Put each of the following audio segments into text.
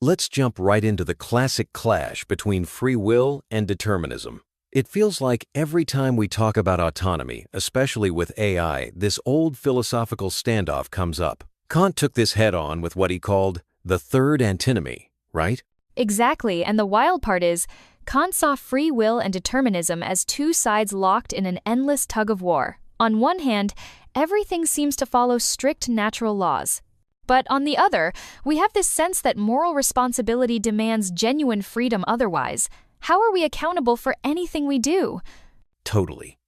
Let's jump right into the classic clash between free will and determinism. It feels like every time we talk about autonomy, especially with AI, this old philosophical standoff comes up. Kant took this head-on with what he called the third antinomy, right? Exactly, and the wild part is, Kant saw free will and determinism as two sides locked in an endless tug-of-war. On one hand, everything seems to follow strict natural laws. But on the other, we have this sense that moral responsibility demands genuine freedom otherwise. How are we accountable for anything we do? Totally.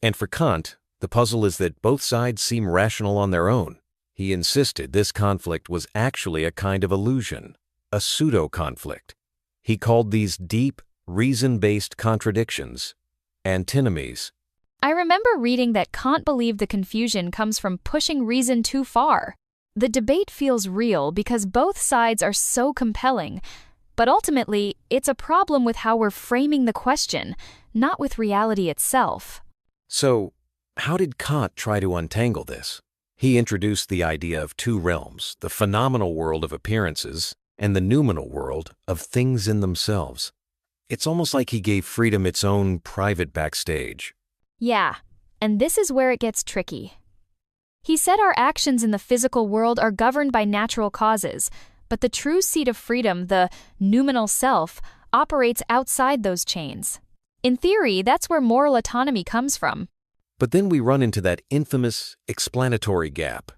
And for Kant, the puzzle is that both sides seem rational on their own. He insisted this conflict was actually a kind of illusion, a pseudo-conflict. He called these deep, reason-based contradictions antinomies. I remember reading that Kant believed the confusion comes from pushing reason too far. The debate feels real because both sides are so compelling, but ultimately, it's a problem with how we're framing the question, not with reality itself. So, how did Kant try to untangle this? He introduced the idea of two realms, the phenomenal world of appearances and the noumenal world of things in themselves. It's almost like he gave freedom its own private backstage. Yeah, and this is where it gets tricky. He said our actions in the physical world are governed by natural causes, but the true seat of freedom, the noumenal self, operates outside those chains. In theory, that's where moral autonomy comes from. But then we run into that infamous explanatory gap.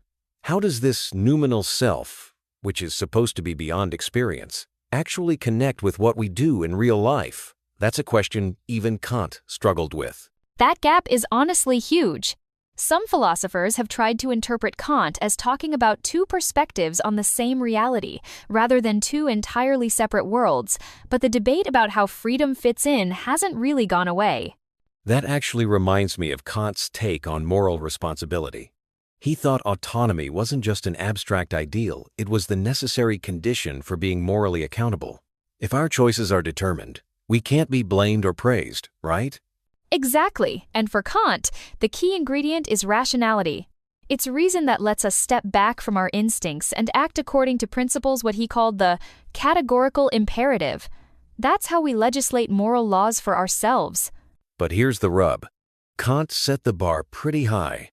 How does this noumenal self, which is supposed to be beyond experience, actually connect with what we do in real life? That's a question even Kant struggled with. That gap is honestly huge. Some philosophers have tried to interpret Kant as talking about two perspectives on the same reality, rather than two entirely separate worlds, but the debate about how freedom fits in hasn't really gone away. That actually reminds me of Kant's take on moral responsibility. He thought autonomy wasn't just an abstract ideal, it was the necessary condition for being morally accountable. If our choices are determined, we can't be blamed or praised, right? Exactly, and for Kant, the key ingredient is rationality. It's reason that lets us step back from our instincts and act according to principles what he called the categorical imperative. That's how we legislate moral laws for ourselves. But here's the rub. Kant set the bar pretty high.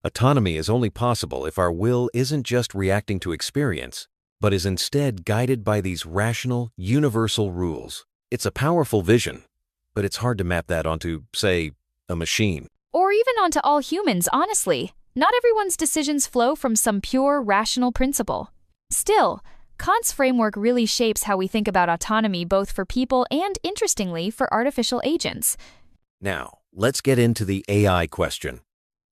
Autonomy is only possible if our will isn't just reacting to experience, but is instead guided by these rational, universal rules. It's a powerful vision, but it's hard to map that onto, say, a machine. Or even onto all humans, honestly. Not everyone's decisions flow from some pure, rational principle. Still, Kant's framework really shapes how we think about autonomy both for people and, interestingly, for artificial agents. Now, let's get into the AI question.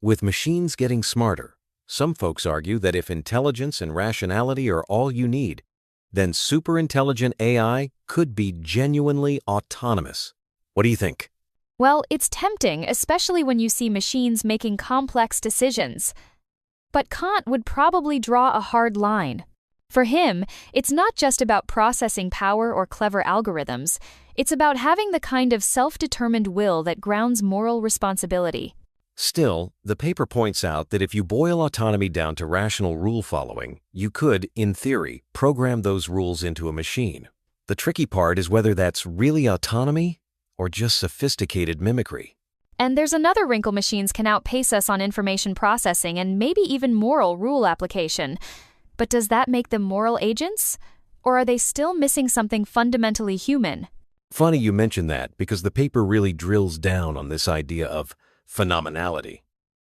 With machines getting smarter, some folks argue that if intelligence and rationality are all you need, then superintelligent AI could be genuinely autonomous. What do you think? Well, it's tempting, especially when you see machines making complex decisions. But Kant would probably draw a hard line. For him, it's not just about processing power or clever algorithms. It's about having the kind of self-determined will that grounds moral responsibility. Still, the paper points out that if you boil autonomy down to rational rule following, you could, in theory, program those rules into a machine. The tricky part is whether that's really autonomy or just sophisticated mimicry. And there's another wrinkle: machines can outpace us on information processing and maybe even moral rule application. But does that make them moral agents? Or are they still missing something fundamentally human? Funny you mention that, because the paper really drills down on this idea of phenomenality.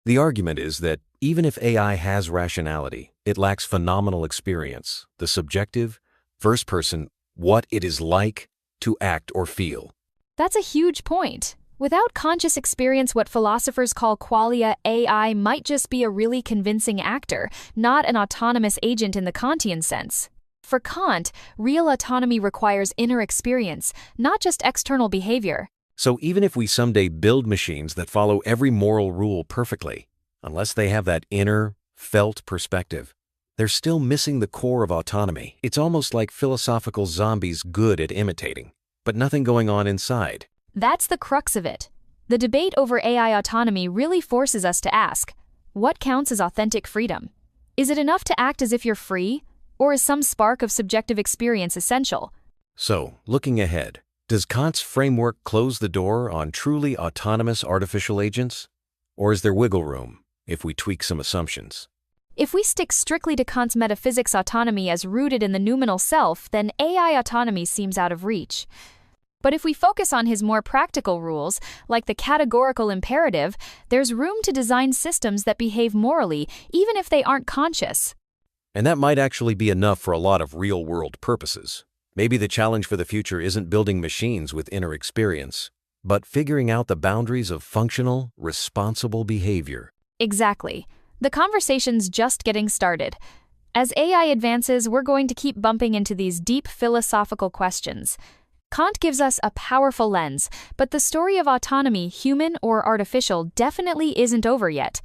The argument is that even if AI has rationality, it lacks phenomenal experience, the subjective, first-person, what it is like to act or feel. That's a huge point. Without conscious experience, what philosophers call qualia, AI might just be a really convincing actor, not an autonomous agent in the Kantian sense. For Kant, real autonomy requires inner experience, not just external behavior. So even if we someday build machines that follow every moral rule perfectly, unless they have that inner, felt perspective, they're still missing the core of autonomy. It's almost like philosophical zombies good at imitating, but nothing going on inside. That's the crux of it. The debate over AI autonomy really forces us to ask, what counts as authentic freedom? Is it enough to act as if you're free? Or is some spark of subjective experience essential? So, looking ahead, does Kant's framework close the door on truly autonomous artificial agents? Or is there wiggle room if we tweak some assumptions? If we stick strictly to Kant's metaphysics autonomy as rooted in the noumenal self, then AI autonomy seems out of reach. But if we focus on his more practical rules, like the categorical imperative, there's room to design systems that behave morally, even if they aren't conscious. And that might actually be enough for a lot of real-world purposes. Maybe the challenge for the future isn't building machines with inner experience, but figuring out the boundaries of functional, responsible behavior. Exactly. The conversation's just getting started. As AI advances, we're going to keep bumping into these deep philosophical questions. Kant gives us a powerful lens, but the story of autonomy, human or artificial, definitely isn't over yet.